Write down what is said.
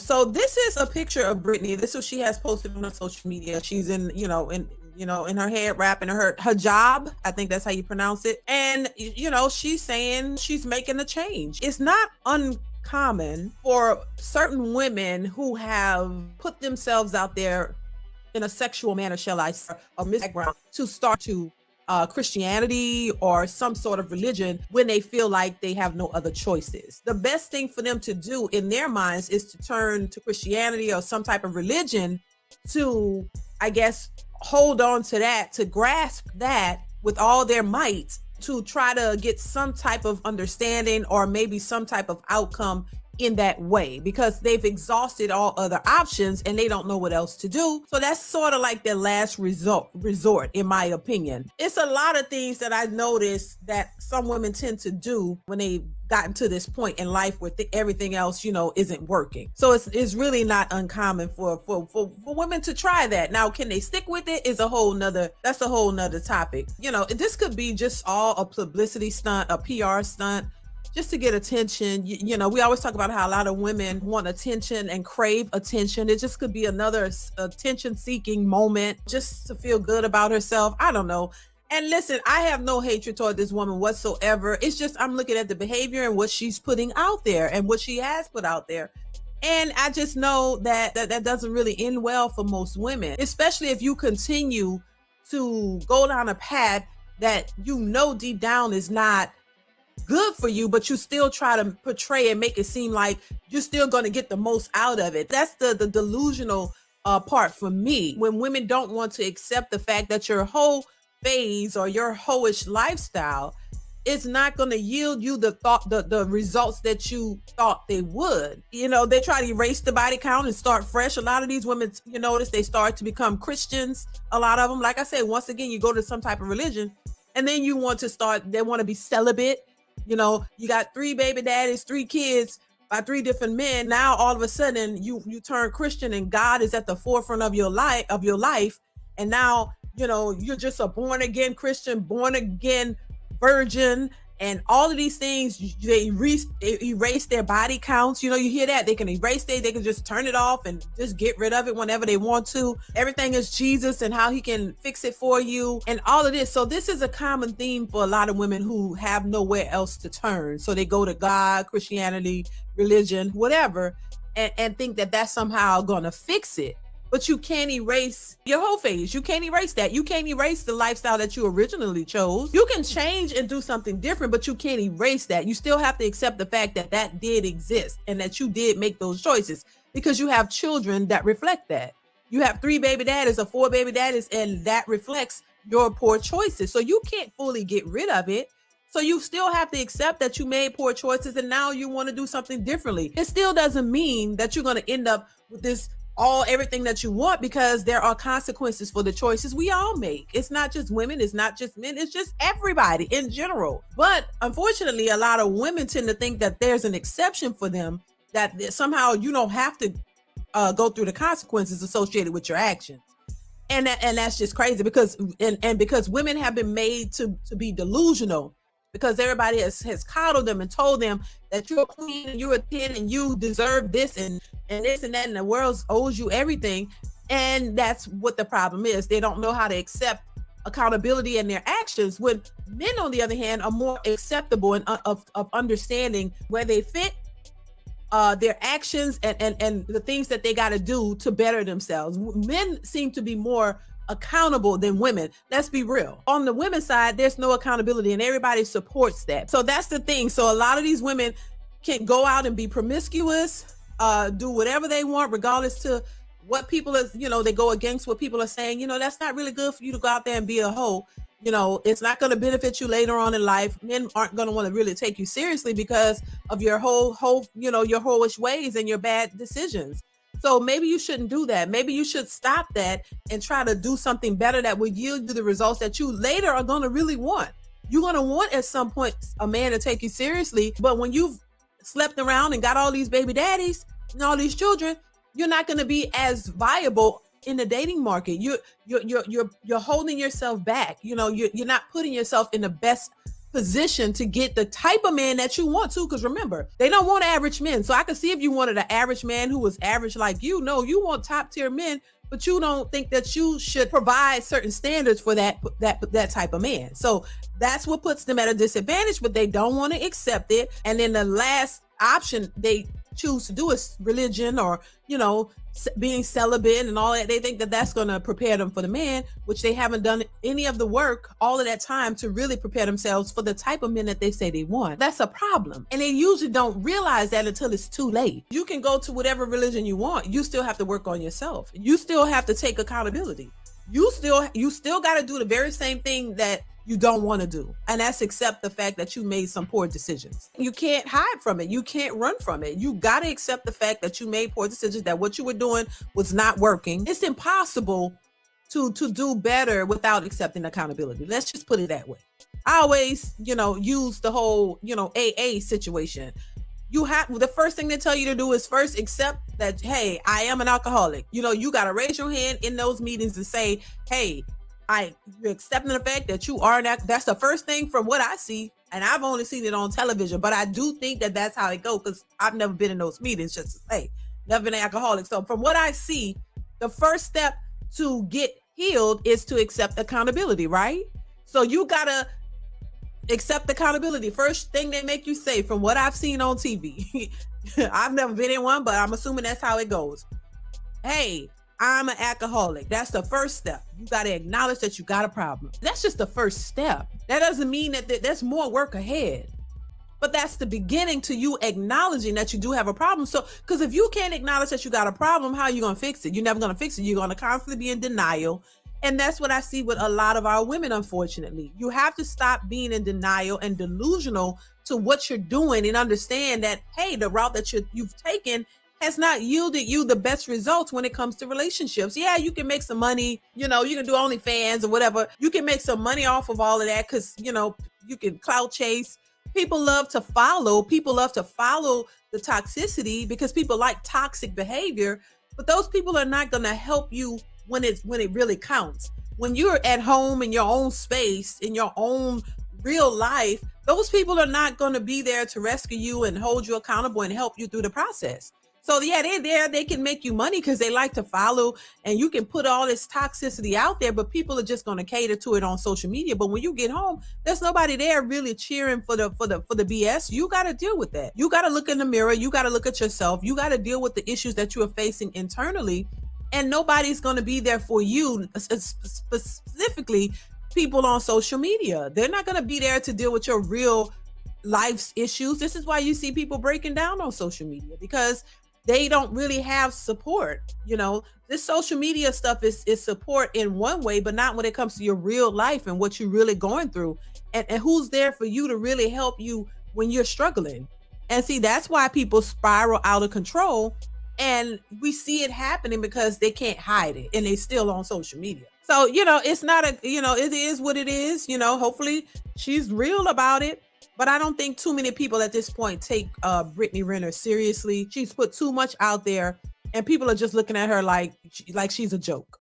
So this is a picture of Brittany. This is what she has posted on her social media. She's in, in her head wrap and her hijab. I think that's how you pronounce it. And she's saying she's making a change. It's not uncommon for certain women who have put themselves out there in a sexual manner, shall I say, or background, to start to Christianity or some sort of religion when they feel like they have no other choices. The best thing for them to do in their minds is to turn to Christianity or some type of religion to, I guess, hold on to that, to grasp that with all their might, to try to get some type of understanding or maybe some type of outcome in that way, because they've exhausted all other options and they don't know what else to do. So that's sort of like their last resort, in my opinion. It's a lot of things that I noticed that some women tend to do when they've gotten to this point in life where everything else, isn't working. So it's really not uncommon for women to try that. Now, can they stick with it is a whole nother topic. This could be just all a publicity stunt, a PR stunt, just to get attention. We always talk about how a lot of women want attention and crave attention. It just could be another attention-seeking moment just to feel good about herself. I don't know. And listen, I have no hatred toward this woman whatsoever. It's just I'm looking at the behavior and what she's putting out there and what she has put out there. And I just know that doesn't really end well for most women, especially if you continue to go down a path that deep down is not good for you, but you still try to portray and make it seem like you're still going to get the most out of it. That's the delusional part for me, when women don't want to accept the fact that your whole phase or your hoish lifestyle is not going to yield you the results that you thought they would. They try to erase the body count and start fresh. A lot of these women, you notice, they start to become Christians. A lot of them, like I said, once again, you go to some type of religion and then they want to be celibate. You got 3 baby daddies, 3 kids by 3 different men. Now all of a sudden you turn Christian and God is at the forefront of your life. And now, you're just a born again Christian, born again virgin, and all of these things, they erase their body counts. You hear that? They can erase they can just turn it off and just get rid of it whenever they want to. Everything is Jesus and how he can fix it for you and all of this. So this is a common theme for a lot of women who have nowhere else to turn. So they go to God, Christianity, religion, whatever, and think that that's somehow gonna fix it. But you can't erase your whole phase. You can't erase that. You can't erase the lifestyle that you originally chose. You can change and do something different, but you can't erase that. You still have to accept the fact that did exist and that you did make those choices, because you have children that reflect that. You have 3 baby daddies or 4 baby daddies, and that reflects your poor choices. So you can't fully get rid of it. So you still have to accept that you made poor choices and now you want to do something differently. It still doesn't mean that you're going to end up with everything that you want, because there are consequences for the choices we all make. It's not just women, it's not just men, it's just everybody in general. But unfortunately, a lot of women tend to think that there's an exception for them, that somehow you don't have to go through the consequences associated with your actions. And that's just crazy, because women have been made to be delusional, because everybody has coddled them and told them that you're a queen and you're a 10 and you deserve this and this and that, and the world owes you everything. And that's what the problem is. They don't know how to accept accountability in their actions, when men, on the other hand, are more acceptable and of understanding where they fit, their actions and the things that they got to do to better themselves. Men seem to be more accountable than women. Let's be real. On the women's side, there's no accountability and everybody supports that. So that's the thing. So a lot of these women can go out and be promiscuous, do whatever they want, regardless to what people are, they go against what people are saying. That's not really good for you to go out there and be a hoe. It's not going to benefit you later on in life. Men aren't going to want to really take you seriously because of your whole, your whole-ish ways and your bad decisions. So maybe you shouldn't do that. Maybe you should stop that and try to do something better that will yield you the results that you later are going to really want. You're going to want at some point a man to take you seriously. But when you've slept around and got all these baby daddies and all these children, you're not going to be as viable in the dating market. You're holding yourself back. You're not putting yourself in the best position to get the type of man that you want to. Because remember, they don't want average men. So I can see if you wanted an average man who was average like you. No, you want top tier men, but you don't think that you should provide certain standards for that type of man. So that's what puts them at a disadvantage, but they don't want to accept it. And then the last option they choose to do is religion, or being celibate and all that. They think that that's going to prepare them for the man, which they haven't done any of the work all of that time to really prepare themselves for the type of men that they say they want. That's a problem. And they usually don't realize that until it's too late. You can go to whatever religion you want. You still have to work on yourself. You still have to take accountability. You still got to do the very same thing that you don't want to do. And that's accept the fact that you made some poor decisions. You can't hide from it. You can't run from it. You got to accept the fact that you made poor decisions, that what you were doing was not working. It's impossible to do better without accepting accountability. Let's just put it that way. I always, use the whole, AA situation. The first thing they tell you to do is first accept that, hey, I am an alcoholic. You got to raise your hand in those meetings and say, hey, you're accepting the fact that you are that's the first thing from what I see. And I've only seen it on television, but I do think that that's how it goes, because I've never been in those meetings, just to say, never been an alcoholic. So from what I see, the first step to get healed is to accept accountability, right? So you got to accept accountability. First thing they make you say, from what I've seen on TV, I've never been in one, but I'm assuming that's how it goes. Hey, I'm an alcoholic. That's the first step. You got to acknowledge that you got a problem. That's just the first step. That doesn't mean that there's more work ahead. But that's the beginning to you acknowledging that you do have a problem. So, because if you can't acknowledge that you got a problem, how are you going to fix it? You're never going to fix it. You're going to constantly be in denial. And that's what I see with a lot of our women, unfortunately. You have to stop being in denial and delusional to what you're doing, and understand that, hey, the route that you've taken has not yielded you the best results when it comes to relationships. Yeah, you can make some money, you can do OnlyFans or whatever. You can make some money off of all of that, because, you can clout chase. People love to follow the toxicity, because people like toxic behavior, but those people are not going to help you when it really counts. When you're at home in your own space, in your own real life, those people are not going to be there to rescue you and hold you accountable and help you through the process. So yeah, they're there. They can make you money because they like to follow, and you can put all this toxicity out there, but people are just going to cater to it on social media. But when you get home, there's nobody there really cheering for the BS. You got to deal with that. You got to look in the mirror. You got to look at yourself. You got to deal with the issues that you are facing internally, and nobody's going to be there for you. Specifically, people on social media, they're not going to be there to deal with your real life's issues. This is why you see people breaking down on social media, because they don't really have support. This social media stuff is support in one way, but not when it comes to your real life and what you're really going through, and who's there for you to really help you when you're struggling. And see, that's why people spiral out of control, and we see it happening because they can't hide it, and they still on social media. So, it's not it is what it is. Hopefully she's real about it. But I don't think too many people at this point take Brittany Renner seriously. She's put too much out there, and people are just looking at her like she's a joke.